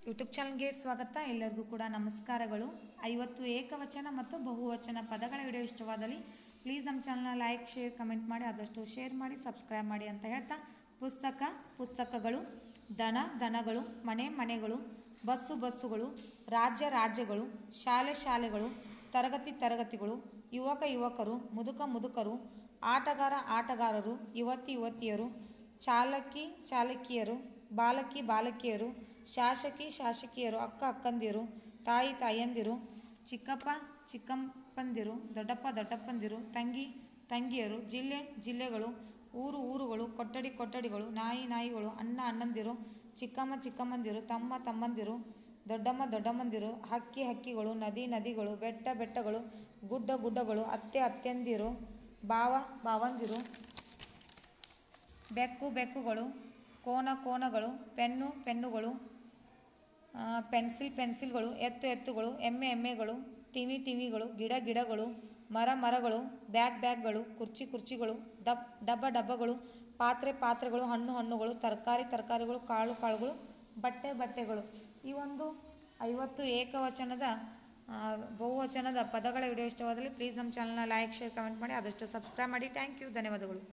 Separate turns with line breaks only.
YouTube ಚಾನಲ್ಗೆ ಸ್ವಾಗತ. ಎಲ್ಲರಿಗೂ ಕೂಡ ನಮಸ್ಕಾರಗಳು. 50 ಏಕವಚನ ಮತ್ತು ಬಹುವಚನ ಪದಗಳ ವಿಡಿಯೋ ಇಷ್ಟವಾದಲ್ಲಿ ಪ್ಲೀಸ್ ನಮ್ಮ ಚಾನಲ್ನ ಲೈಕ್, ಶೇರ್, ಕಮೆಂಟ್ ಮಾಡಿ, ಆದಷ್ಟು ಶೇರ್ ಮಾಡಿ, ಸಬ್ಸ್ಕ್ರೈಬ್ ಮಾಡಿ ಅಂತ ಹೇಳ್ತಾ, ಪುಸ್ತಕಗಳು, ದನಗಳು, ಮನೆಗಳು, ಬಸ್ಸುಗಳು, ರಾಜ್ಯಗಳು, ಶಾಲೆಗಳು, ತರಗತಿಗಳು, ಯುವಕರು, ಮುದುಕರು, ಆಟಗಾರರು, ಯುವತಿಯರು, ಚಾಲಕಿಯರು, ಬಾಲಕಿಯರು, ಶಾಸಕಿಯರು, ಅಕ್ಕಂದಿರು, ತಾಯಂದಿರು, ಚಿಕ್ಕಪ್ಪಂದಿರು, ದೊಡ್ಡಪ್ಪಂದಿರು, ತಂಗಿಯರು, ಜಿಲ್ಲೆಗಳು, ಊರುಗಳು, ಕೊಠಡಿಗಳು, ನಾಯಿಗಳು, ಅಣ್ಣಂದಿರು, ಚಿಕ್ಕಮ್ಮಂದಿರು, ತಮ್ಮಂದಿರು, ದೊಡ್ಡಮ್ಮಂದಿರು, ಹಕ್ಕಿಗಳು, ನದಿಗಳು, ಬೆಟ್ಟಗಳು, ಗುಡ್ಡಗಳು, ಅತ್ತೆಂದಿರು, ಭಾವಂದಿರು, ಬೆಕ್ಕುಗಳು, ಕೋನಗಳು, ಪೆನ್ನುಗಳು, ಪೆನ್ಸಿಲ್ಗಳು, ಎತ್ತುಗಳು, ಎಮ್ಮೆಗಳು, ಟಿವಿಗಳು, ಗಿಡಗಳು, ಮರಗಳು, ಬ್ಯಾಗ್ಗಳು, ಕುರ್ಚಿಗಳು, ಡಬ್ಬಗಳು, ಪಾತ್ರೆಗಳು, ಹಣ್ಣುಗಳು, ತರಕಾರಿಗಳು, ಕಾಳುಗಳು, ಬಟ್ಟೆಗಳು. ಈ ಒಂದು 50 ಏಕವಚನದ ಬಹುವಚನದ ಪದಗಳ ವಿಡಿಯೋ ಇಷ್ಟವಾದಲ್ಲಿ ಪ್ಲೀಸ್ ನಮ್ಮ ಚಾನಲ್ನ ಲೈಕ್, ಶೇರ್, ಕಮೆಂಟ್ ಮಾಡಿ, ಆದಷ್ಟು ಸಬ್ಸ್ಕ್ರೈಬ್ ಮಾಡಿ. ಥ್ಯಾಂಕ್ ಯು, ಧನ್ಯವಾದಗಳು.